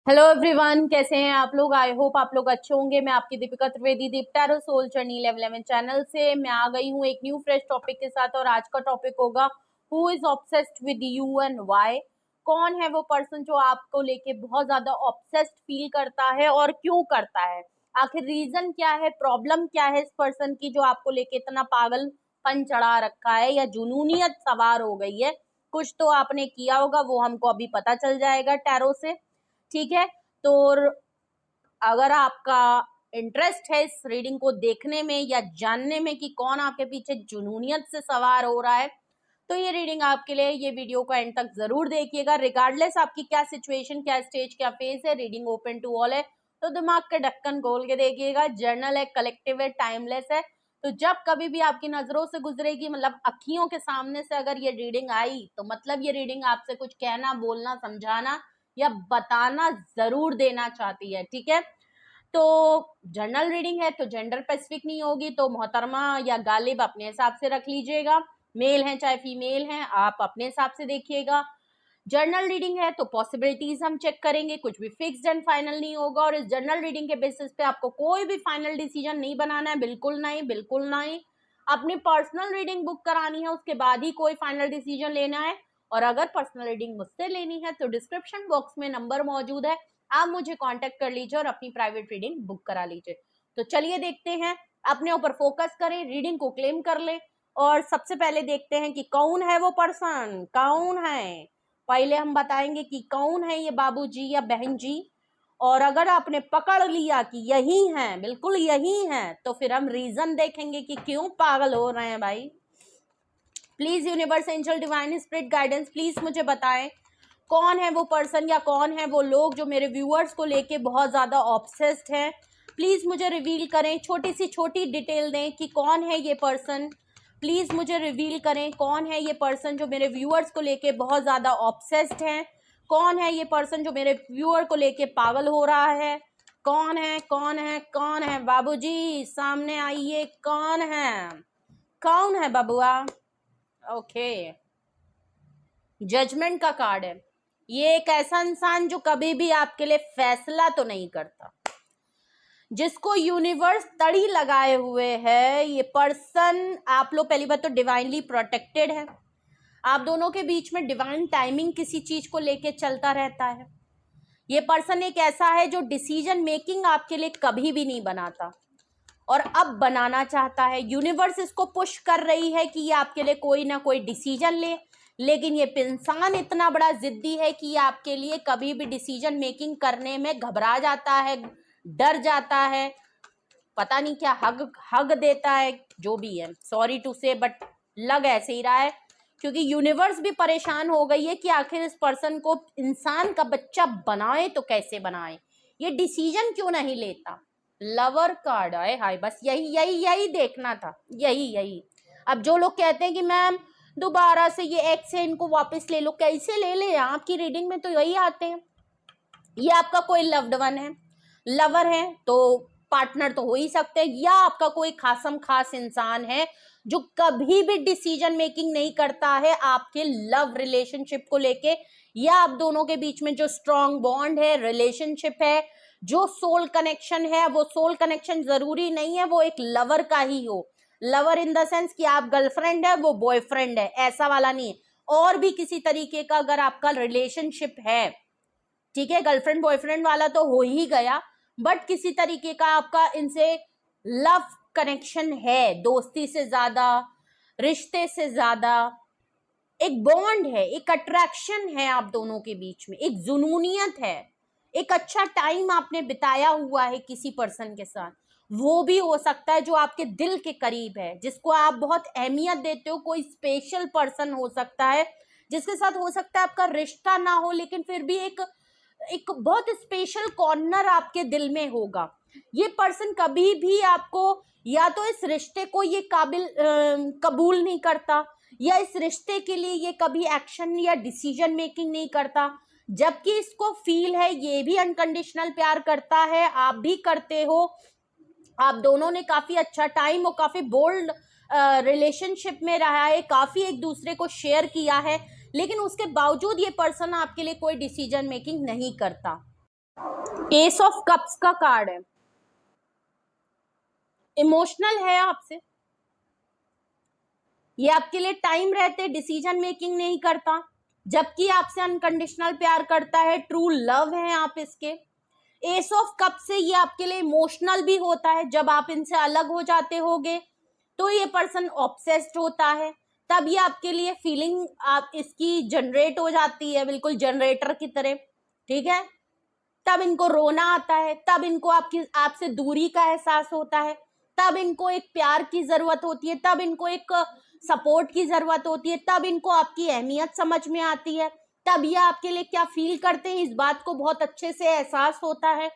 Hello everyone, कैसे हैं आप लोग। आई होप आप लोग अच्छे होंगे। मैं आपकी Deepika Trivedi Deep tarot soul journey level 11 channel से मैं आ गई हूँ एक न्यू फ्रेश टॉपिक के साथ। और आज का टॉपिक होगा who is obsessed with you and why. कौन है वो पर्सन जो आपको लेके बहुत ज्यादा ऑब्सेस्ड फील करता है और क्यों करता है। आखिर रीजन क्या है, प्रॉब्लम क्या है इस पर्सन की जो आपको लेके इतना पागलपन चढ़ा रखा है या जुनूनियत सवार हो गई है। कुछ तो आपने किया होगा, वो हमको अभी पता चल जाएगा टैरो से। ठीक है, तो अगर आपका इंटरेस्ट है इस रीडिंग को देखने में या जानने में कि कौन आपके पीछे जुनूनियत से सवार हो रहा है, तो ये रीडिंग आपके लिए, ये वीडियो को एंड तक जरूर देखिएगा। रिगार्डलेस आपकी क्या सिचुएशन, क्या स्टेज, क्या फेज है, रीडिंग ओपन टू ऑल है, तो दिमाग के ढक्कन खोल के देखिएगा। जर्नल है, कलेक्टिव है, टाइमलेस है। तो जब कभी भी आपकी नजरों से गुजरेगी, मतलब अखियों के सामने से अगर ये रीडिंग आई, तो मतलब ये रीडिंग आपसे कुछ कहना, बोलना, समझाना या बताना जरूर देना चाहती है। ठीक है, तो जर्नल रीडिंग है तो जेंडर स्पेसिफिक नहीं होगी, तो मोहतरमा या गालिब अपने हिसाब से रख लीजिएगा। मेल हैं चाहे फीमेल हैं, आप अपने हिसाब से देखिएगा। जर्नल रीडिंग है तो पॉसिबिलिटीज हम चेक करेंगे, कुछ भी फिक्स्ड एंड फाइनल नहीं होगा। और इस जर्नल रीडिंग के बेसिस पे आपको कोई भी फाइनल डिसीजन नहीं बनाना है, बिल्कुल नहीं, बिल्कुल नहीं। अपनी पर्सनल रीडिंग बुक करानी है, उसके बाद ही कोई फाइनल डिसीजन लेना है। और अगर पर्सनल रीडिंग मुझसे लेनी है तो डिस्क्रिप्शन बॉक्स में नंबर मौजूद है, आप मुझे कांटेक्ट कर लीजिए और अपनी प्राइवेट रीडिंग बुक करा लीजिए। तो चलिए देखते हैं, अपने ऊपर फोकस करें, रीडिंग को क्लेम कर ले। और सबसे पहले देखते हैं कि कौन है वो पर्सन, कौन है। पहले हम बताएंगे कि कौन है ये बाबूजी या बहन जी। और अगर आपने पकड़ लिया कि यही है, बिल्कुल यही है, तो फिर हम रीजन देखेंगे कि क्यों पागल हो रहे हैं भाई। Please universe, angel, divine spirit guidance, please मुझे बताएं कौन है वो पर्सन या कौन है वो लोग जो मेरे व्यूअर्स को लेके बहुत ज्यादा ऑब्सेस्ड हैं। प्लीज मुझे रिवील करें, छोटी सी छोटी डिटेल दें कि कौन है ये पर्सन। प्लीज मुझे रिवील करें कौन है ये पर्सन जो मेरे व्यूअर्स को लेके बहुत ज्यादा ऑब्सेस्ड हैं। कौन है ये पर्सन जो मेरे व्यूअर को लेके पागल हो रहा है। कौन है, कौन है, कौन है बाबूजी, सामने आइए। कौन है, कौन है बबुआ। ओके, जजमेंट का कार्ड है। ये एक ऐसा इंसान जो कभी भी आपके लिए फैसला तो नहीं करता, जिसको यूनिवर्स तड़ी लगाए हुए है। ये पर्सन, आप लोग पहली बात तो डिवाइनली प्रोटेक्टेड है। आप दोनों के बीच में डिवाइन टाइमिंग किसी चीज को लेके चलता रहता है। ये पर्सन एक ऐसा है जो डिसीजन मेकिंग आपके लिए कभी भी नहीं बनाता और अब बनाना चाहता है। यूनिवर्स इसको पुश कर रही है कि ये आपके लिए कोई ना कोई डिसीजन ले, लेकिन ये इंसान इतना बड़ा जिद्दी है कि ये आपके लिए कभी भी डिसीजन मेकिंग करने में घबरा जाता है, डर जाता है, पता नहीं क्या हग हग देता है, जो भी है, सॉरी टू से, बट लग ऐसे ही रहा है। क्योंकि यूनिवर्स भी परेशान हो गई है कि आखिर इस पर्सन को इंसान का बच्चा बनाए तो कैसे बनाए, ये डिसीजन क्यों नहीं लेता। लवर कार्ड आए हाय, बस यही यही यही देखना था, यही यही। अब जो लोग कहते हैं कि मैम दोबारा से ये एक्स है, इनको वापस ले लो, कैसे ले ले, आपकी रीडिंग में तो यही आते हैं। ये आपका कोई लव्ड वन है, लवर है, तो पार्टनर तो हो ही सकते हैं, या आपका कोई खासम खास इंसान है जो कभी भी डिसीजन मेकिंग नहीं करता है आपके लव रिलेशनशिप को लेके, या आप दोनों के बीच में जो स्ट्रॉन्ग बॉन्ड है, रिलेशनशिप है, जो सोल कनेक्शन है, वो सोल कनेक्शन जरूरी नहीं है वो एक लवर का ही हो। लवर इन द सेंस कि आप गर्लफ्रेंड है वो बॉयफ्रेंड है, ऐसा वाला नहीं है। और भी किसी तरीके का अगर आपका रिलेशनशिप है, ठीक है, गर्लफ्रेंड बॉयफ्रेंड वाला तो हो ही गया, बट किसी तरीके का आपका इनसे लव कनेक्शन है, दोस्ती से ज्यादा, रिश्ते से ज्यादा, एक बॉन्ड है, एक अट्रैक्शन है आप दोनों के बीच में, एक जुनूनियत है, एक अच्छा टाइम आपने बिताया हुआ है किसी पर्सन के साथ। वो भी हो सकता है जो आपके दिल के करीब है, जिसको आप बहुत अहमियत देते हो, कोई स्पेशल पर्सन हो सकता है जिसके साथ हो सकता है आपका रिश्ता ना हो, लेकिन फिर भी एक एक बहुत स्पेशल कॉर्नर आपके दिल में होगा। ये पर्सन कभी भी आपको या तो इस रिश्ते को ये काबिल कबूल नहीं करता, या इस रिश्ते के लिए ये कभी एक्शन या डिसीजन मेकिंग नहीं करता, जबकि इसको फील है ये भी अनकंडीशनल प्यार करता है, आप भी करते हो। आप दोनों ने काफी अच्छा टाइम और काफी बोल्ड रिलेशनशिप में रहा है, काफी एक दूसरे को शेयर किया है, लेकिन उसके बावजूद ये पर्सन आपके लिए कोई डिसीजन मेकिंग नहीं करता। एस ऑफ कप्स का कार्ड है, इमोशनल है आपसे, ये आपके लिए टाइम रहते डिसीजन मेकिंग नहीं करता, जबकि आपसे अनकंडीशनल प्यार करता है, ट्रू लव है आप इसके। एस ऑफ कप से ये आपके लिए इमोशनल भी होता है, जब आप इनसे अलग हो जाते होगे तो ये पर्सन ऑब्सेस्ड होता है, तब ये आपके लिए फीलिंग आप इसकी जनरेट हो जाती है, बिल्कुल जनरेटर की तरह, ठीक है। तब इनको रोना आता है, तब इनको आपसे दूरी का एहसास होता है, तब इनको एक प्यार की जरूरत होती है, तब इनको एक सपोर्ट की जरूरत होती है, तब इनको आपकी अहमियत समझ में आती है, तब ये आपके लिए क्या फील करते हैं इस बात को बहुत अच्छे से एहसास होता है,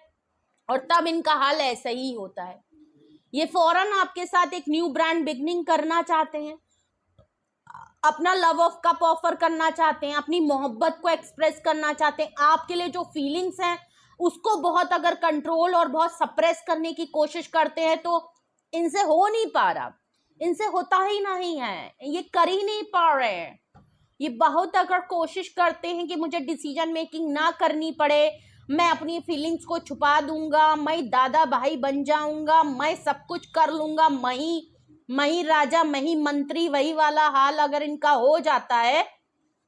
और तब इनका हाल ऐसा ही होता है। ये फौरन आपके साथ एक न्यू ब्रांड बिगनिंग करना चाहते हैं, अपना लव ऑफ कप ऑफर करना चाहते हैं, अपनी मोहब्बत को एक्सप्रेस करना चाहते हैं, आपके लिए जो फीलिंग्स हैं उसको बहुत अगर कंट्रोल और बहुत सप्रेस करने की कोशिश करते हैं तो इनसे हो नहीं पा रहा, इनसे होता ही नहीं है, ये कर ही नहीं पा रहे हैं। ये बहुत अगर कोशिश करते हैं कि मुझे डिसीजन मेकिंग ना करनी पड़े, मैं अपनी फीलिंग्स को छुपा दूंगा, मैं दादा भाई बन जाऊंगा, मैं सब कुछ कर लूंगा, मैं ही राजा, मैं ही मंत्री, वही वाला हाल अगर इनका हो जाता है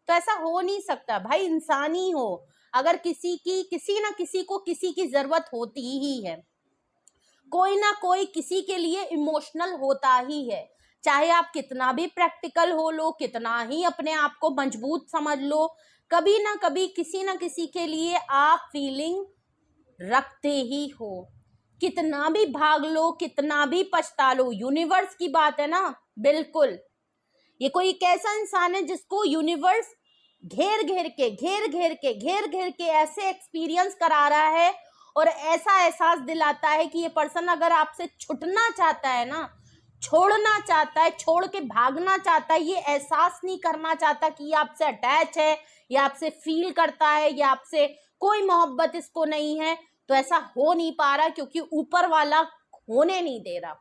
तो ऐसा हो नहीं सकता भाई। इंसानी हो, अगर किसी ना किसी को किसी की जरूरत होती ही है, कोई ना कोई किसी के लिए इमोशनल होता ही है, चाहे आप कितना भी प्रैक्टिकल हो लो, कितना ही अपने आप को मजबूत समझ लो, कभी ना कभी किसी ना किसी के लिए आप फीलिंग रखते ही हो, कितना भी भाग लो, कितना भी पछता लो, यूनिवर्स की बात है ना, बिल्कुल। ये कोई एक ऐसा इंसान है जिसको यूनिवर्स घेर घेर के ऐसे एक्सपीरियंस करा रहा है और ऐसा एहसास दिलाता है कि ये पर्सन अगर आपसे छुटना चाहता है ना, छोड़ना चाहता है, छोड़ के भागना चाहता है, ये एहसास नहीं करना चाहता कि ये आपसे अटैच है, ये आपसे फील करता है, ये आपसे कोई मोहब्बत इसको नहीं है, तो ऐसा हो नहीं पा रहा क्योंकि ऊपर वाला होने नहीं दे रहा।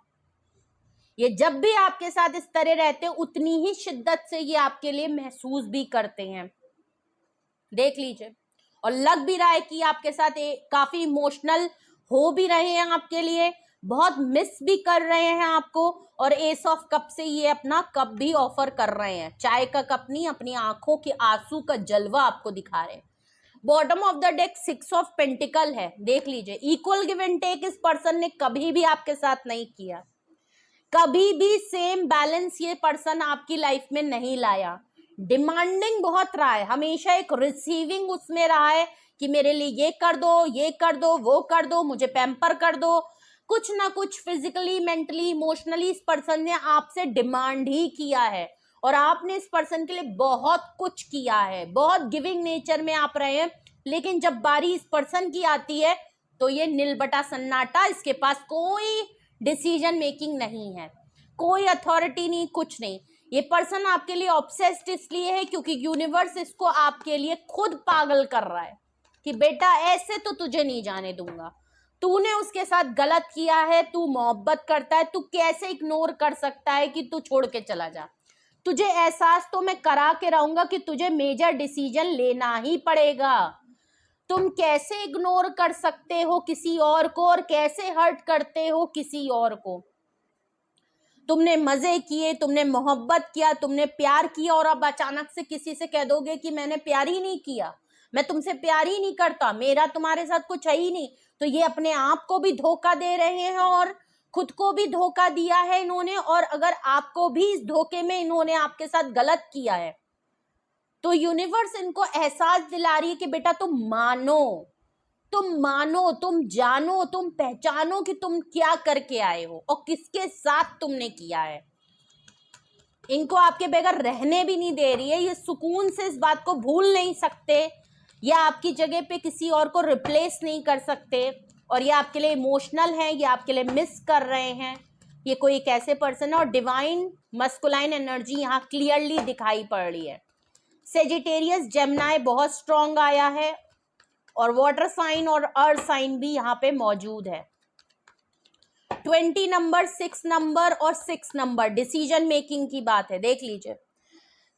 ये जब भी आपके साथ इस तरह रहते हैं उतनी ही शिद्दत से ये आपके लिए महसूस भी करते हैं, देख लीजिए। और लग भी रहा है कि आपके साथ काफी इमोशनल हो भी रहे हैं, आपके लिए बहुत मिस भी कर रहे हैं आपको, और एस ऑफ कप से ये अपना कप भी ऑफर कर रहे हैं, चाय का कप नहीं, अपनी आंखों के आंसू का जलवा आपको दिखा रहे हैं। Bottom of the deck 6 of pentacle है, देख लीजिए। इक्वल गिव एंड टेक इस पर्सन ने कभी भी आपके साथ नहीं किया, कभी भी सेम बैलेंस ये पर्सन आपकी लाइफ में नहीं लाया, डिमांडिंग बहुत रहा है, हमेशा एक रिसीविंग उसमें रहा है कि मेरे लिए ये कर दो, वो कर दो, मुझे पैम्पर कर दो, कुछ ना कुछ फिजिकली, मेंटली, इमोशनली इस पर्सन ने आपसे डिमांड ही किया है, और आपने इस पर्सन के लिए बहुत कुछ किया है, बहुत गिविंग नेचर में आप रहे हैं, लेकिन जब बारी इस पर्सन की आती है तो ये नीलबटा सन्नाटा, इसके पास कोई डिसीजन मेकिंग नहीं है, कोई अथॉरिटी नहीं, कुछ नहीं। ये पर्सन आपके लिए ऑब्सेस्ड इसलिए है क्योंकि यूनिवर्स इसको आपके लिए खुद पागल कर रहा है कि बेटा ऐसे तो तुझे नहीं जाने दूंगा, तूने उसके साथ गलत किया है, तू मोहब्बत करता है, तू कैसे इग्नोर कर सकता है कि तू छोड़ के चला जा, तुझे एहसास तो मैं करा के रहूंगा कि तुझे मेजर डिसीजन लेना ही पड़ेगा, तुम कैसे इग्नोर कर सकते हो किसी और को और कैसे हर्ट करते हो किसी और को, तुमने मजे किए, तुमने मोहब्बत किया, तुमने प्यार किया, और अब अचानक से किसी से कह दोगे कि मैंने प्यार ही नहीं किया, मैं तुमसे प्यार ही नहीं करता, मेरा तुम्हारे साथ कुछ है ही नहीं, तो ये अपने आप को भी धोखा दे रहे हैं और खुद को भी धोखा दिया है इन्होंने, और अगर आपको भी इस धोखे में इन्होंने आपके साथ गलत किया है तो यूनिवर्स इनको एहसास दिला रही है कि बेटा तुम मानो, तुम जानो, तुम पहचानो कि तुम क्या करके आए हो और किसके साथ तुमने किया है। इनको आपके बगैर रहने भी नहीं दे रही है, ये सुकून से इस बात को भूल नहीं सकते, या आपकी जगह पे किसी और को रिप्लेस नहीं कर सकते, और ये आपके लिए इमोशनल है, ये आपके लिए मिस कर रहे हैं। ये कोई एक ऐसे पर्सन है, और डिवाइन मस्कुलाइन एनर्जी यहाँ क्लियरली दिखाई पड़ रही है। सेजिटेरियस, जेमिनी बहुत स्ट्रॉन्ग आया है, और वाटर साइन और अर्थ साइन भी यहाँ पे मौजूद है। 20 नंबर, 6 नंबर और 6 नंबर डिसीजन मेकिंग की बात है, देख लीजिए।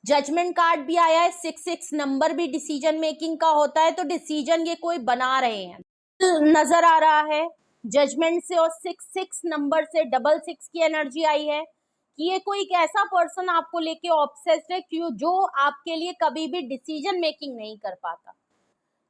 जजमेंट कार्ड भी आया है, 6 नंबर भी डिसीजन मेकिंग का होता है, तो डिसीजन ये कोई बना रहे हैं, नजर आ रहा है जजमेंट से, और 6 नंबर से 6 की एनर्जी आई है कि ये कोई एक ऐसा पर्सन आपको लेके ऑब्सेस्ड है जो आपके लिए कभी भी डिसीजन मेकिंग नहीं कर पाता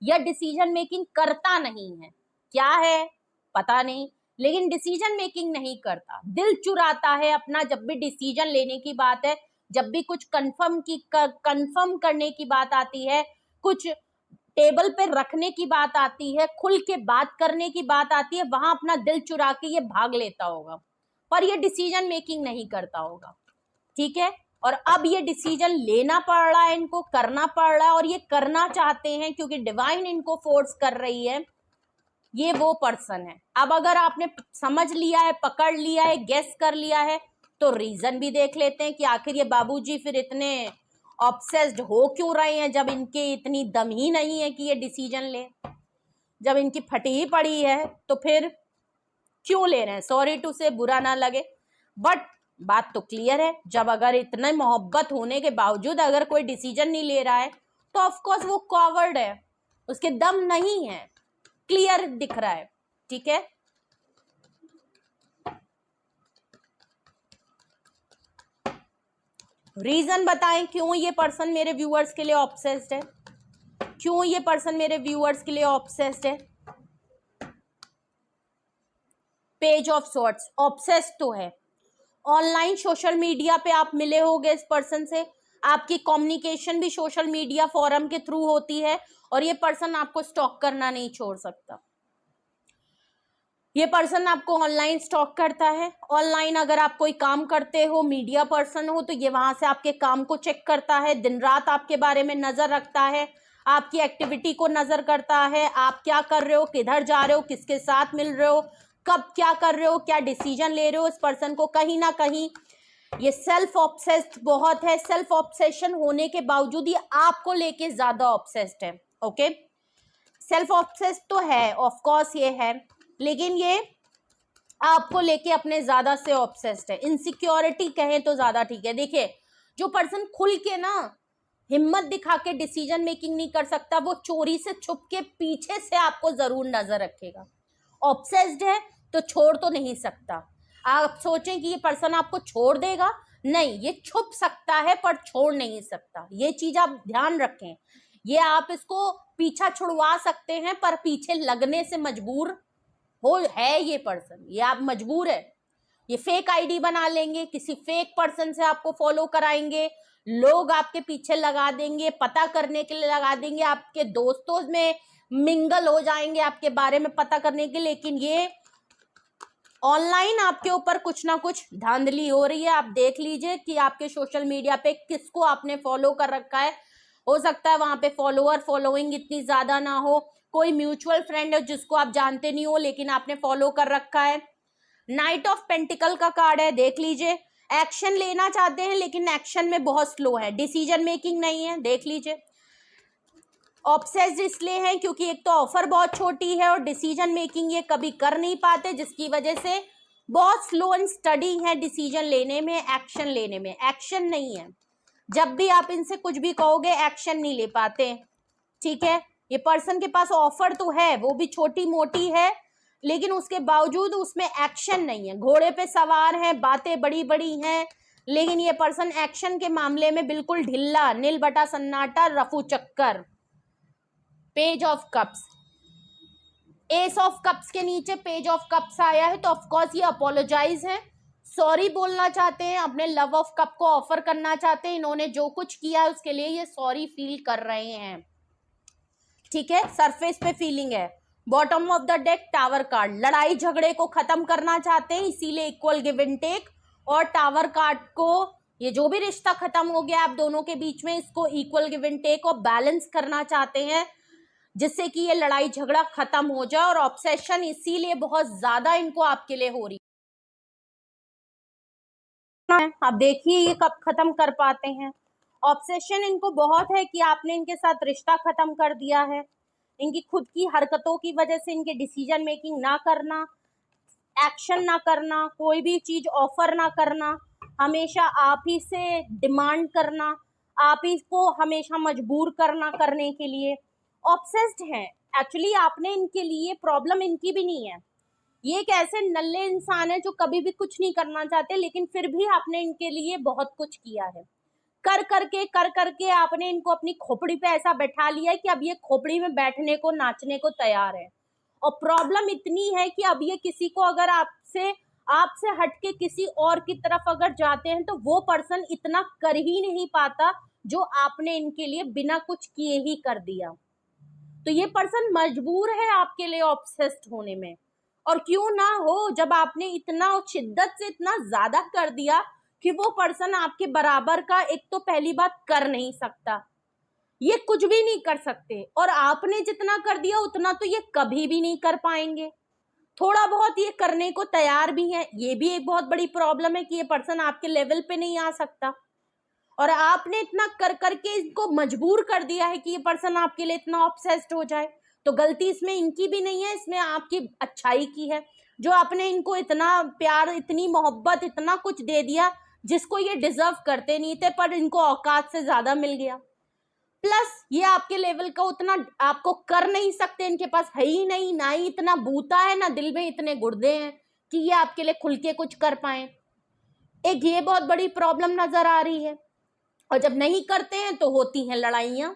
या डिसीजन मेकिंग करता नहीं है। क्या है पता नहीं, लेकिन डिसीजन मेकिंग नहीं करता, दिल चुराता है अपना जब भी डिसीजन लेने की बात है, जब भी कुछ कंफर्म करने की बात आती है, कुछ टेबल पे रखने की बात आती है, खुल के बात करने की बात आती है, वहां अपना दिल चुरा के ये भाग लेता होगा, पर ये डिसीजन मेकिंग नहीं करता होगा। ठीक है, और अब ये डिसीजन लेना पड़ रहा है, इनको करना पड़ रहा है, और ये करना चाहते हैं क्योंकि डिवाइन इनको फोर्स कर रही है। ये वो पर्सन है। अब अगर आपने समझ लिया है, पकड़ लिया है, गेस कर लिया है, तो रीजन भी देख लेते हैं कि आखिर ये बाबूजी फिर इतने ऑब्सेस्ड हो क्यों रहे हैं, जब इनके इतनी दम ही नहीं है कि ये डिसीजन ले, जब इनकी फटी ही पड़ी है तो फिर क्यों ले रहे हैं। सॉरी टू से, बुरा ना लगे, बट बात तो क्लियर है, जब अगर इतने मोहब्बत होने के बावजूद अगर कोई डिसीजन नहीं ले रहा है तो ऑफ कोर्स वो कॉवर्ड है, उसके दम नहीं है, क्लियर दिख रहा है। ठीक है, रीजन बताएं क्यों ये पर्सन मेरे व्यूअर्स के लिए ऑब्सेस्ड है, क्यों ये पर्सन मेरे व्यूअर्स के लिए ऑब्सेस्ड है। पेज ऑफ सॉर्ट्स, ऑब्सेस्ड तो है, ऑनलाइन सोशल मीडिया पे आप मिले होंगे इस पर्सन से, आपकी कम्युनिकेशन भी सोशल मीडिया फोरम के थ्रू होती है, और ये पर्सन आपको स्टॉक करना नहीं छोड़ सकता। ये पर्सन आपको ऑनलाइन स्टॉक करता है, ऑनलाइन अगर आप कोई काम करते हो, मीडिया पर्सन हो, तो ये वहां से आपके काम को चेक करता है, दिन रात आपके बारे में नजर रखता है, आपकी एक्टिविटी को नजर करता है, आप क्या कर रहे हो, किधर जा रहे हो, किसके साथ मिल रहे हो, कब क्या कर रहे हो, क्या डिसीजन ले रहे हो। इस पर्सन को कहीं ना कहीं ये सेल्फ ऑब्सेस्ड बहुत है, सेल्फ ऑब्सेशन होने के बावजूद ये आपको लेके ज्यादा ऑब्सेस्ड है। ओके, सेल्फ ऑब्सेस्ड तो है, ऑफ कोर्स ये है, लेकिन ये आपको लेके अपने ज्यादा से ऑब्सेस्ड है, इनसिक्योरिटी कहें तो ज्यादा ठीक है। देखिए, जो पर्सन खुल के ना हिम्मत दिखा के डिसीजन मेकिंग नहीं कर सकता, वो चोरी से छुप के पीछे से आपको जरूर नजर रखेगा। ऑब्सेस्ड है तो छोड़ तो नहीं सकता। आप सोचें कि ये पर्सन आपको छोड़ देगा, नहीं, ये छुप सकता है पर छोड़ नहीं सकता, ये चीज आप ध्यान रखें। ये आप इसको पीछा छुड़वा सकते हैं पर पीछे लगने से मजबूर हो है ये पर्सन, ये आप मजबूर है। ये फेक आईडी बना लेंगे, किसी फेक पर्सन से आपको फॉलो कराएंगे, लोग आपके पीछे लगा देंगे, पता करने के लिए लगा देंगे, आपके दोस्तों में मिंगल हो जाएंगे आपके बारे में पता करने के लिए, लेकिन ये ऑनलाइन आपके ऊपर कुछ ना कुछ धांधली हो रही है। आप देख लीजिए कि आपके सोशल मीडिया पे किसको आपने फॉलो कर रखा है, हो सकता है वहां पे फॉलोइंग इतनी ज्यादा ना हो, कोई म्यूचुअल फ्रेंड है जिसको आप जानते नहीं हो लेकिन आपने फॉलो कर रखा है। नाइट ऑफ पेंटिकल का कार्ड है, देख लीजिए, एक्शन लेना चाहते हैं लेकिन एक्शन में बहुत स्लो है, डिसीजन मेकिंग नहीं है, देख लीजिए। ऑब्सेस्ड इसलिए है क्योंकि एक तो ऑफर बहुत छोटी है और डिसीजन मेकिंग ये कभी कर नहीं पाते, जिसकी वजह से बहुत स्लो एंड स्टडी है डिसीजन लेने में, एक्शन लेने में। एक्शन नहीं है, जब भी आप इनसे कुछ भी कहोगे एक्शन नहीं ले पाते। ठीक है, ये पर्सन के पास ऑफर तो है, वो भी छोटी मोटी है, लेकिन उसके बावजूद उसमें एक्शन नहीं है। घोड़े पे सवार है, बातें बड़ी बड़ी हैं, लेकिन ये पर्सन एक्शन के मामले में बिल्कुल ढिल्ला, नील बटा सन्नाटा, रफू चक्कर। Page of cups, S of cups के नीचे पेज ऑफ कप्स आया है, तो ऑफकोर्स ये अपोलोजाइज है, सॉरी बोलना चाहते हैं, अपने लव ऑफ कप को ऑफर करना चाहते हैं, इन्होंने जो कुछ किया है उसके लिए ये सॉरी फील कर रहे हैं। ठीक है, सरफेस पे फीलिंग है। Bottom of the deck tower card, लड़ाई झगड़े को खत्म करना चाहते हैं, इसीलिए इक्वल गिव एंड टेक, और टावर कार्ड को, ये जो भी रिश्ता खत्म हो गया आप दोनों के बीच में, इसको इक्वल गिव एंड टेक और बैलेंस करना चाहते हैं, जिससे कि ये लड़ाई झगड़ा खत्म हो जाए, और ऑब्सेशन इसीलिए बहुत ज्यादा इनको आपके लिए हो रही है। अब देखिए ये कब खत्म कर पाते हैं। ऑब्सेशन इनको बहुत है कि आपने इनके साथ रिश्ता खत्म कर दिया है, इनकी खुद की हरकतों की वजह से, इनके डिसीजन मेकिंग ना करना, एक्शन ना करना, कोई भी चीज ऑफर ना करना, हमेशा आप ही से डिमांड करना, आप ही को हमेशा मजबूर करना करने के लिए। ऑब्सेस्ड हैं, एक्चुअली आपने इनके लिए, प्रॉब्लम इनकी भी नहीं है, ये एक ऐसे नल्ले इंसान है जो कभी भी कुछ नहीं करना चाहते, लेकिन फिर भी आपने इनके लिए बहुत कुछ किया है। कर करके आपने इनको अपनी खोपड़ी पे ऐसा बैठा लिया है कि अब ये खोपड़ी में बैठने को, नाचने को तैयार है। और प्रॉब्लम इतनी है कि अब ये किसी को अगर आपसे हटके किसी और की तरफ अगर जाते हैं तो वो पर्सन इतना कर ही नहीं पाता जो आपने इनके लिए बिना कुछ किए ही कर दिया। तो ये पर्सन मजबूर है आपके लिए ऑब्सेस्ड होने में। और क्यों ना हो, जब आपने इतना शिद्दत से इतना ज्यादा कर दिया कि वो पर्सन आपके बराबर का एक तो पहली बात कर नहीं सकता, ये कुछ भी नहीं कर सकते, और आपने जितना कर दिया उतना तो ये कभी भी नहीं कर पाएंगे। थोड़ा बहुत ये करने को तैयार भी है, ये भी एक बहुत बड़ी प्रॉब्लम है कि ये पर्सन आपके लेवल पे नहीं आ सकता, और आपने इतना कर करके इनको मजबूर कर दिया है कि ये पर्सन आपके लिए इतना ऑब्सेस्ड हो जाए। तो गलती इसमें इनकी भी नहीं है, इसमें आपकी अच्छाई की है, जो आपने इनको इतना प्यार, इतनी मोहब्बत, इतना कुछ दे दिया जिसको ये डिजर्व करते नहीं थे, पर इनको औकात से ज्यादा मिल गया। प्लस ये आपके लेवल का उतना आपको कर नहीं सकते, इनके पास है ही नहीं, ना ही इतना बूता है, ना दिल में इतने गुर्दे हैं कि ये आपके लिए खुल के कुछ कर पाए। एक ये बहुत बड़ी प्रॉब्लम नजर आ रही है। और जब नहीं करते हैं तो होती हैं लड़ाइयां।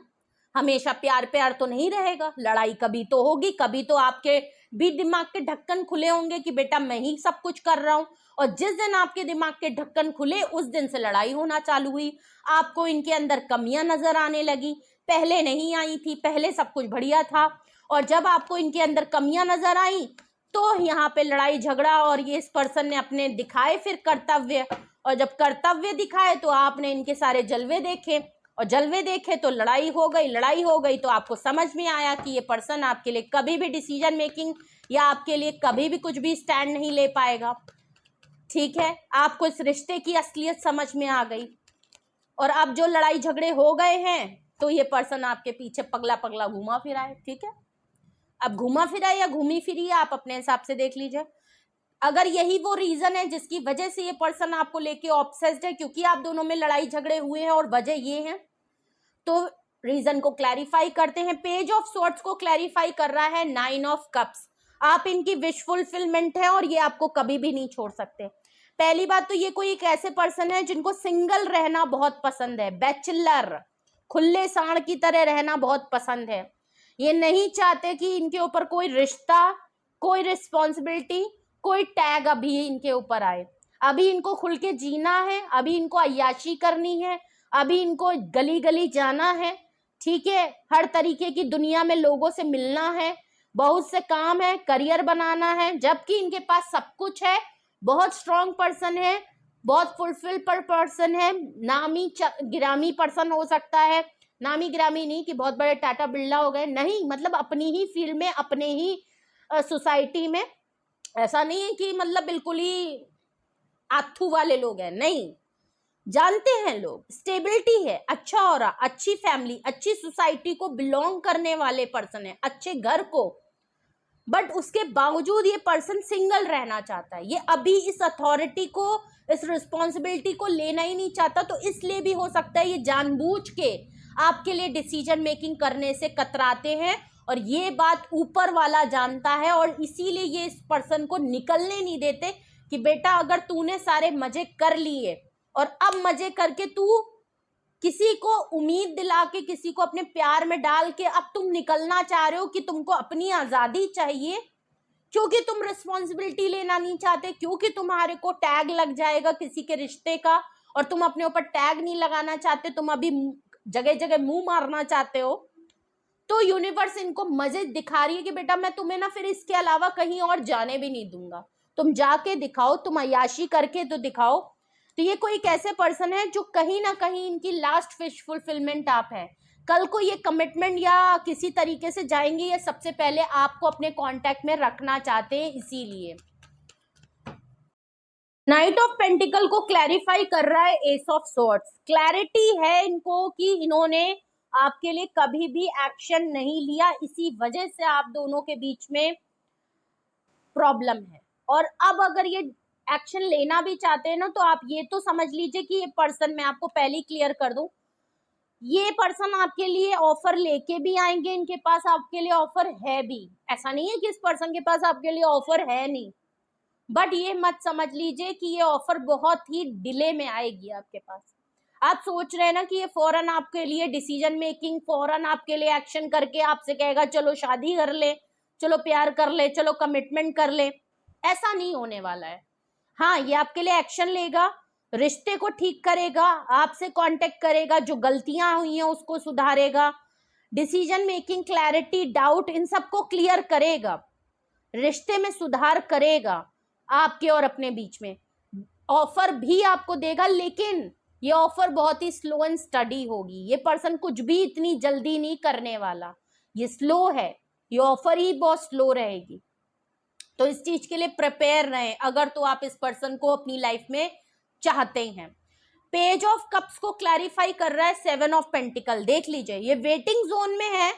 हमेशा प्यार प्यार तो नहीं रहेगा, लड़ाई कभी तो होगी, कभी तो आपके भी दिमाग के ढक्कन खुले होंगे कि बेटा मैं ही सब कुछ कर रहा हूं, और जिस दिन आपके दिमाग के ढक्कन खुले उस दिन से लड़ाई होना चालू हुई। आपको इनके अंदर कमियां नजर आने लगी, पहले नहीं आई थी, पहले सब कुछ बढ़िया था, और जब आपको इनके अंदर कमियां नजर आई तो यहाँ पे लड़ाई झगड़ा, और ये इस पर्सन ने अपने दिखाए फिर कर्तव्य, और जब कर्तव्य दिखाए तो आपने इनके सारे जलवे देखे, और जलवे देखे तो लड़ाई हो गई, लड़ाई हो गई तो आपको समझ में आया कि ये पर्सन आपके लिए कभी भी डिसीजन मेकिंग या आपके लिए कभी भी कुछ भी स्टैंड नहीं ले पाएगा। ठीक है, आपको इस रिश्ते की असलियत समझ में आ गई, और अब जो लड़ाई झगड़े हो गए हैं तो ये पर्सन आपके पीछे पगला पगला घूमा फिरा है। ठीक है, अब घूमा फिरा या घूमी फिरी आप अपने हिसाब से देख लीजिए। अगर यही वो रीजन है जिसकी वजह से ये पर्सन आपको लेके ऑब्सेस्ड है, क्योंकि आप दोनों में लड़ाई झगड़े हुए हैं और वजह ये है, तो रीजन को क्लैरिफाई करते हैं। पेज ऑफ स्वॉर्ड्स को क्लैरिफाई कर रहा है 9 ऑफ कप्स। आप इनकी विश फुलफिलमेंट है और ये आपको कभी भी नहीं छोड़ सकते। पहली बात तो ये कोई एक ऐसे पर्सन है जिनको सिंगल रहना बहुत पसंद है, बैचलर, खुले सांड की तरह रहना बहुत पसंद है। ये नहीं चाहते कि इनके ऊपर कोई रिश्ता, कोई रिस्पॉन्सिबिलिटी, कोई टैग अभी इनके ऊपर आए। अभी इनको खुल के जीना है, अभी इनको अय्याशी करनी है, अभी इनको गली गली जाना है। ठीक है, हर तरीके की दुनिया में लोगों से मिलना है, बहुत से काम है, करियर बनाना है, जबकि इनके पास सब कुछ है, बहुत स्ट्रॉन्ग पर्सन है, बहुत फुलफिल पर्सन है, नामी गिरामी पर्सन हो सकता है, नामी गिरामी नहीं कि बहुत बड़े टाटा बिरला हो गए, नहीं, मतलब अपनी ही फील्ड में, अपने ही सोसाइटी में, ऐसा नहीं है कि मतलब बिल्कुल ही आथू वाले लोग हैं, नहीं, जानते हैं लोग, स्टेबिलिटी है, अच्छा हो रहा, अच्छी फैमिली, अच्छी सोसाइटी को बिलोंग करने वाले पर्सन है, अच्छे घर को, बट उसके बावजूद ये पर्सन सिंगल रहना चाहता है। ये अभी इस अथॉरिटी को, इस रिस्पॉन्सिबिलिटी को लेना ही नहीं चाहता, तो इसलिए भी हो सकता है ये जानबूझ के आपके लिए डिसीजन मेकिंग करने से कतराते हैं, और ये बात ऊपर वाला जानता है, और इसीलिए ये इस पर्सन को निकलने नहीं देते कि बेटा अगर तूने सारे मजे कर लिए और अब मजे करके तू किसी को उम्मीद दिला के, किसी को अपने प्यार में डाल के अब तुम निकलना चाह रहे हो कि तुमको अपनी आजादी चाहिए, क्योंकि तुम रिस्पॉन्सिबिलिटी लेना नहीं चाहते, क्योंकि तुम्हारे को टैग लग जाएगा किसी के रिश्ते का और तुम अपने ऊपर टैग नहीं लगाना चाहते, तुम अभी जगह जगह मुंह मारना चाहते हो, तो यूनिवर्स इनको मजे दिखा रही है कि बेटा मैं तुम्हें ना फिर इसके अलावा कहीं और जाने भी नहीं दूंगा, तुम जाके दिखाओ, तुम अय्याशी करके तो दिखाओ। तो ये कोई एक ऐसे पर्सन है जो कहीं ना कहीं इनकी लास्ट विश फुलफिलमेंट आप है। कल को ये कमिटमेंट या किसी तरीके से जाएंगे, ये सबसे पहले आपको अपने कांटेक्ट में रखना चाहते हैं, इसीलिए। नाइट ऑफ पेंटिकल को क्लैरिफाई कर रहा है एस ऑफ सॉर्ड्स। क्लैरिटी है इनको कि इन्होंने आपके लिए कभी भी एक्शन नहीं लिया, इसी वजह से आप दोनों के बीच में प्रॉब्लम है। और अब अगर ये एक्शन लेना भी चाहते हैं ना, तो आप ये तो समझ लीजिए कि ये पर्सन, मैं आपको पहले ही क्लियर कर दूं, ये पर्सन आपके लिए ऑफर लेके भी आएंगे, इनके पास आपके लिए ऑफर है भी, ऐसा नहीं है कि इस पर्सन के पास आपके लिए ऑफर है नहीं, बट ये मत समझ लीजिए कि ये ऑफर बहुत ही डिले में आएगी आपके पास। आप सोच रहे हैं ना कि ये फौरन आपके लिए डिसीजन मेकिंग, फौरन आपके लिए एक्शन करके आपसे कहेगा चलो शादी कर ले, चलो प्यार कर ले, चलो कमिटमेंट कर ले, ऐसा नहीं होने वाला है। हाँ, ये आपके लिए एक्शन लेगा, रिश्ते को ठीक करेगा, आपसे कांटेक्ट करेगा, जो गलतियां हुई हैं उसको सुधारेगा, डिसीजन मेकिंग, क्लैरिटी, डाउट, इन सबको क्लियर करेगा, रिश्ते में सुधार करेगा आपके और अपने बीच में, ऑफर भी आपको देगा, लेकिन ये ऑफर बहुत ही स्लो एंड स्टडी होगी। ये पर्सन कुछ भी इतनी जल्दी नहीं करने वाला, ये स्लो है, ये ऑफर ही बहुत स्लो रहेगी। तो इस चीज के लिए प्रिपेयर रहें अगर तो आप इस पर्सन को अपनी लाइफ में चाहते हैं। पेज ऑफ कप्स को क्लैरिफाई कर रहा है 7 ऑफ पेंटिकल, देख लीजिए ये वेटिंग जोन में है,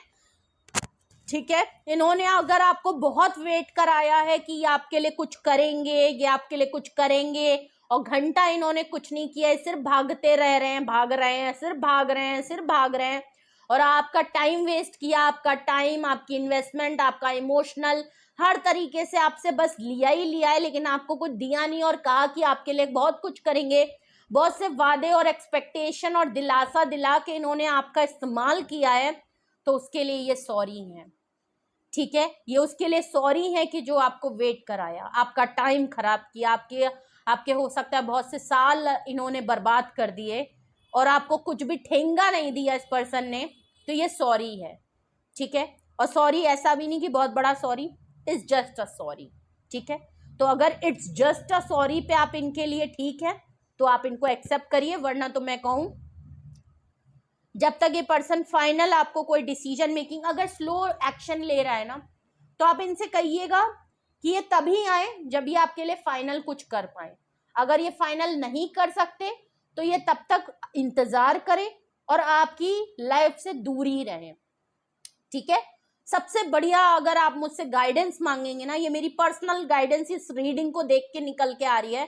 ठीक है। इन्होंने अगर आपको बहुत वेट कराया है कि ये आपके लिए कुछ करेंगे, ये आपके लिए कुछ करेंगे, और घंटा इन्होंने कुछ नहीं किया है, सिर्फ भागते रह रहे हैं, भाग रहे हैं, सिर्फ भाग रहे हैं, सिर्फ भाग रहे हैं, और आपका टाइम वेस्ट किया, आपका टाइम, आपकी इन्वेस्टमेंट, आपका इमोशनल, हर तरीके से आपसे बस लिया ही लिया है, लेकिन आपको कुछ दिया नहीं, और कहा कि आपके लिए बहुत कुछ करेंगे, बहुत से वादे और एक्सपेक्टेशन और दिलासा दिला के इन्होंने आपका इस्तेमाल किया है, तो उसके लिए ये सॉरी है, ठीक है। ये उसके लिए सॉरी है कि जो आपको वेट कराया, आपका टाइम खराब किया, आपके हो सकता है बहुत से साल इन्होंने बर्बाद कर दिए और आपको कुछ भी ठेंगा नहीं दिया इस पर्सन ने, तो ये सॉरी है, ठीक है। और सॉरी ऐसा भी नहीं कि बहुत बड़ा sorry, it's just a sorry, ठीक है। तो अगर इट्स जस्ट अ सॉरी पे आप इनके लिए ठीक है तो आप इनको एक्सेप्ट करिए, वरना तो मैं कहूं जब तक ये पर्सन फाइनल आपको कोई डिसीजन मेकिंग, अगर स्लो एक्शन ले रहा है ना, तो आप इनसे कहिएगा कि ये तभी आए जब ये आपके लिए फाइनल कुछ कर पाए। अगर ये फाइनल नहीं कर सकते तो ये तब तक इंतजार करें और आपकी लाइफ से दूर ही रहें, ठीक है। सबसे बढ़िया अगर आप मुझसे गाइडेंस मांगेंगे ना, ये मेरी पर्सनल गाइडेंस इस रीडिंग को देख के निकल के आ रही है,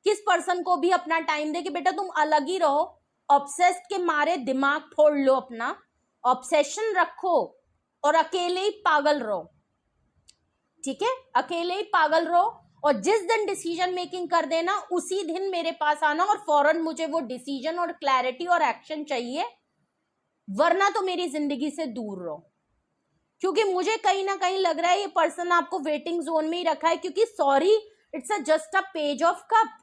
किस पर्सन को भी अपना टाइम दे कि बेटा तुम अलग ही रहो, ऑब्सेस्ड के मारे दिमाग फोड़ लो अपना, ऑब्सेशन रखो और अकेले ही पागल रहो, ठीक है, अकेले ही पागल रहो, और जिस दिन डिसीजन मेकिंग कर देना उसी दिन मेरे पास आना और फौरन मुझे वो डिसीजन और क्लैरिटी और एक्शन चाहिए, वरना तो मेरी जिंदगी से दूर रहो। क्योंकि मुझे कहीं ना कहीं लग रहा है ये पर्सन आपको वेटिंग जोन में ही रखा है, क्योंकि sorry it's a just a page of cup,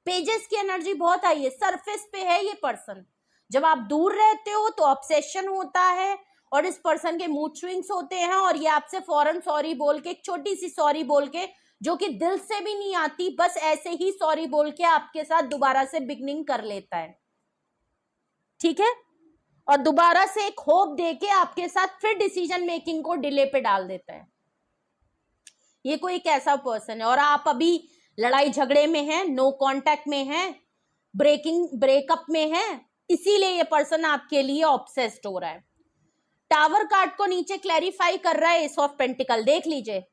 pages की एनर्जी बहुत आई है, सरफेस पे है ये पर्सन। जब आप दूर रहते हो तो ऑब्सेशन होता है और इस पर्सन के मूड स्विंग्स होते हैं, और ये आपसे फौरन सॉरी बोल के, एक छोटी सी सॉरी बोल के, जो कि दिल से भी नहीं आती, बस ऐसे ही सॉरी बोल के आपके साथ दोबारा से बिगनिंग कर लेता है, ठीक है, और दोबारा से एक होप देके आपके साथ फिर डिसीजन मेकिंग को डिले पे डाल देता है। ये कोई एक ऐसा पर्सन है, और आप अभी लड़ाई झगड़े में हैं, नो कांटेक्ट में हैं, ब्रेकअप में हैं, इसीलिए ये पर्सन आपके लिए ऑब्सेस्ड हो रहा है। टावर कार्ड को नीचे क्लैरिफाई कर रहा है एस ऑफ पेंटिकल, देख लीजिए,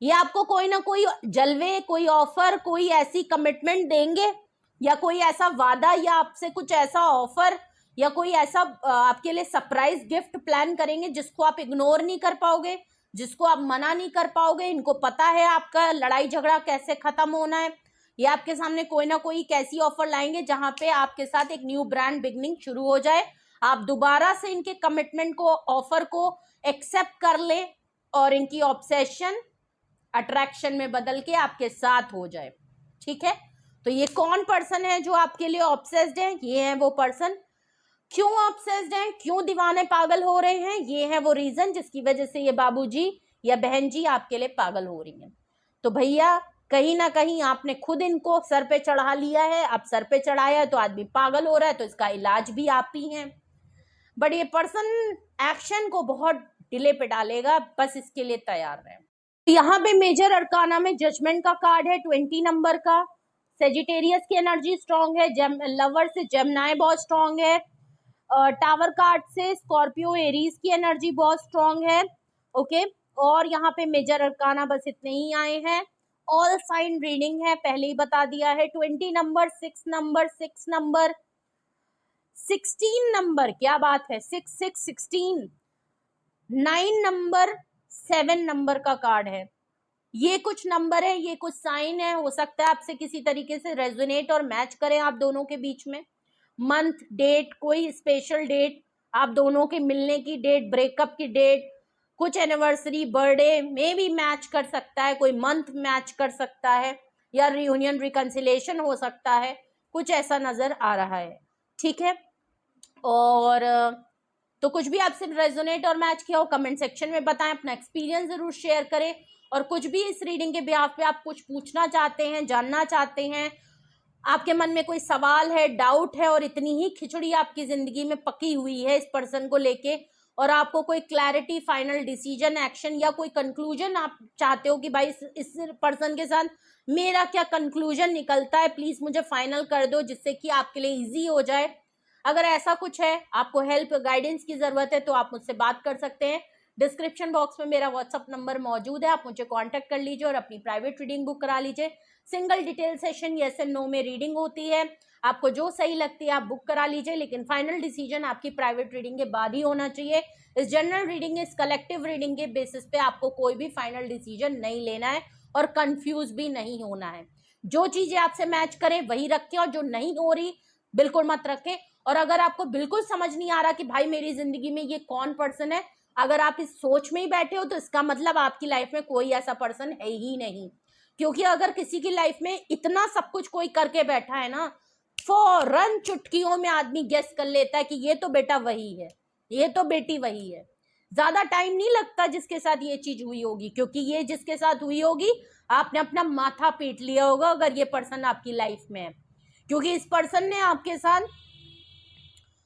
ये आपको कोई ना कोई जलवे, कोई ऑफर, कोई ऐसी कमिटमेंट देंगे, या कोई ऐसा वादा, या आपसे कुछ ऐसा ऑफर, या कोई ऐसा आपके लिए सरप्राइज गिफ्ट प्लान करेंगे जिसको आप इग्नोर नहीं कर पाओगे, जिसको आप मना नहीं कर पाओगे। इनको पता है आपका लड़ाई झगड़ा कैसे खत्म होना है, ये आपके सामने कोई ना कोई कैसी ऑफर लाएंगे जहां पे आपके साथ एक न्यू ब्रांड बिगनिंग शुरू हो जाए, आप दोबारा से इनके कमिटमेंट को, ऑफर को एक्सेप्ट कर ले, और इनकी ऑब्सेशन अट्रैक्शन में बदल के आपके साथ हो जाए, ठीक है। तो ये कौन पर्सन है जो आपके लिए ऑब्सेस्ड है? ये है वो पर्सन। क्यों ऑब्सेस्ड हैं, क्यों दीवाने पागल हो रहे हैं? ये है वो रीजन जिसकी वजह से ये बाबूजी या बहन जी आपके लिए पागल हो रही हैं। तो भैया कहीं ना कहीं आपने खुद इनको सर पे चढ़ा लिया है, अब सर पे चढ़ाया है तो आदमी पागल हो रहा है, तो इसका इलाज भी आप ही हैं। बट ये पर्सन एक्शन को बहुत डिले पे डालेगा, बस इसके लिए तैयार रहे। यहाँ पे मेजर अरकाना में जजमेंट का कार्ड है 20 नंबर का, सेजिटेरियस की एनर्जी स्ट्रांग है, लवर से जेमिनी बहुत स्ट्रांग है, टावर कार्ड से स्कॉर्पियो एरीज की एनर्जी बहुत स्ट्रांग है, ओके। और यहाँ पे मेजर अरकाना बस इतने ही आए हैं। ऑल साइन रीडिंग है, पहले ही बता दिया है। 20 नंबर, 6 नंबर, 6 नंबर, 16 नंबर, क्या बात है, 6 6 16, 9 नंबर, 7 नंबर का कार्ड है। ये कुछ नंबर है, ये कुछ साइन है, हो सकता है आपसे किसी तरीके से रेजोनेट और मैच करें आप दोनों के बीच में। मंथ, डेट, कोई स्पेशल डेट, आप दोनों के मिलने की डेट, ब्रेकअप की डेट, कुछ एनिवर्सरी, बर्थडे में भी मैच कर सकता है, कोई मंथ मैच कर सकता है, या रियूनियन रिकंसिलेशन हो सकता है, कुछ ऐसा नजर आ रहा है। ठीक है, और तो कुछ भी आपसे रेजोनेट और मैच किया हो कमेंट सेक्शन में बताएं, अपना एक्सपीरियंस जरूर शेयर करें, और कुछ भी इस रीडिंग के बिहाफ पे आप कुछ पूछना चाहते हैं, जानना चाहते हैं, आपके मन में कोई सवाल है, डाउट है, और इतनी ही खिचड़ी आपकी जिंदगी में पकी हुई है इस पर्सन को लेके, और आपको कोई क्लैरिटी, फाइनल डिसीजन, एक्शन या कोई कंक्लूजन आप चाहते हो कि भाई इस पर्सन के साथ मेरा क्या कंक्लूजन निकलता है, प्लीज मुझे फाइनल कर दो जिससे कि आपके लिए इजी हो जाए। अगर ऐसा कुछ है, आपको हेल्प, गाइडेंस की जरूरत है, तो आप मुझसे बात कर सकते हैं। डिस्क्रिप्शन बॉक्स में मेरा व्हाट्सअप नंबर मौजूद है, आप मुझे कांटेक्ट कर लीजिए और अपनी प्राइवेट रीडिंग बुक करा लीजिए। Single detail session yes and no में रीडिंग होती है, आपको जो सही लगती है आप बुक करा लीजिए, लेकिन फाइनल डिसीजन आपकी प्राइवेट रीडिंग के बाद ही होना चाहिए। इस जनरल रीडिंग, इस कलेक्टिव रीडिंग के बेसिस पे आपको कोई भी फाइनल डिसीजन नहीं लेना है और कंफ्यूज भी नहीं होना है। जो चीजें आपसे मैच करें वही रखें, और जो नहीं हो रही बिल्कुल मत रखें। और अगर आपको बिल्कुल समझ नहीं आ रहा कि भाई मेरी जिंदगी में ये कौन पर्सन है, अगर आप इस सोच में ही बैठे हो तो इसका मतलब आपकी लाइफ में कोई ऐसा पर्सन है ही नहीं। क्योंकि अगर किसी की लाइफ में इतना सब कुछ कोई करके बैठा है ना, फौरन चुटकियों में आदमी गेस कर लेता है कि ये तो बेटा वही है, ये तो बेटी वही है। ज्यादा टाइम नहीं लगता जिसके साथ ये चीज हुई होगी, क्योंकि ये जिसके साथ हुई होगी आपने अपना माथा पीट लिया होगा अगर ये पर्सन आपकी लाइफ में है। क्योंकि इस पर्सन ने आपके साथ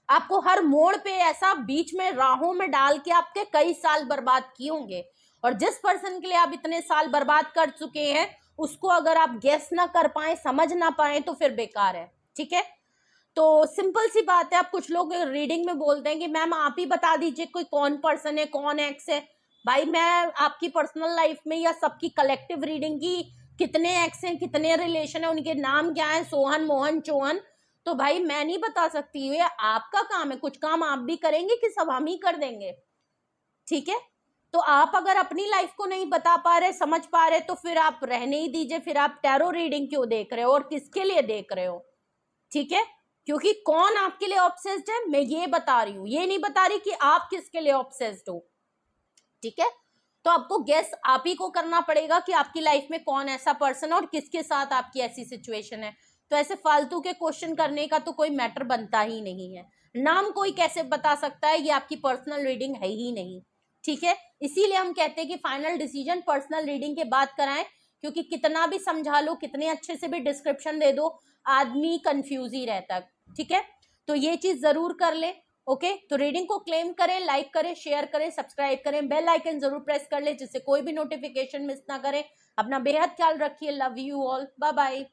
आपको हर मोड़ पे ऐसा बीच में राहों में डाल के आपके कई साल बर्बाद किए होंगे, और जिस पर्सन के लिए आप इतने साल बर्बाद कर चुके हैं उसको अगर आप गेस ना कर पाए, समझ ना पाए, तो फिर बेकार है। ठीक है, तो सिंपल सी बात है। अब कुछ लोग रीडिंग में बोलते हैं कि मैम आप ही बता दीजिए कोई कौन पर्सन है, कौन एक्स है। भाई मैं आपकी पर्सनल लाइफ में या सबकी कलेक्टिव रीडिंग की कितने एक्स हैं, कितने रिलेशन है, उनके नाम क्या है, सोहन, मोहन, चौहन, तो भाई मैं नहीं बता सकती, ये आपका काम है। कुछ काम आप भी करेंगे कि सब हम ही कर देंगे? ठीक है, तो आप अगर अपनी लाइफ को नहीं बता पा रहे, समझ पा रहे, तो फिर आप रहने ही दीजिए। फिर आप टैरो रीडिंग क्यों देख रहे हो और किसके लिए देख रहे हो? ठीक है, क्योंकि कौन आपके लिए ऑब्सेस्ड है मैं ये बता रही हूं, ये नहीं बता रही कि आप किसके लिए ऑब्सेस्ड हो। ठीक है, तो आपको गेस आप ही को करना पड़ेगा कि आपकी लाइफ में कौन ऐसा पर्सन है और किसके साथ आपकी ऐसी सिचुएशन है। तो ऐसे फालतू के क्वेश्चन करने का तो कोई मैटर बनता ही नहीं है। नाम कोई कैसे बता सकता है, ये आपकी पर्सनल रीडिंग है ही नहीं। ठीक है, इसीलिए हम कहते हैं कि फाइनल डिसीजन पर्सनल रीडिंग के बाद कराएं, क्योंकि कितना भी समझा लो, कितने अच्छे से भी डिस्क्रिप्शन दे दो, आदमी कंफ्यूज ही रहता है। ठीक है, तो ये चीज जरूर कर ले। ओके, तो रीडिंग को क्लेम करें, लाइक करें, शेयर करें, सब्सक्राइब करें, बेल आइकन जरूर प्रेस कर ले जिससे कोई भी नोटिफिकेशन मिस ना करें। अपना बेहद ख्याल रखिए। Love you all, bye bye.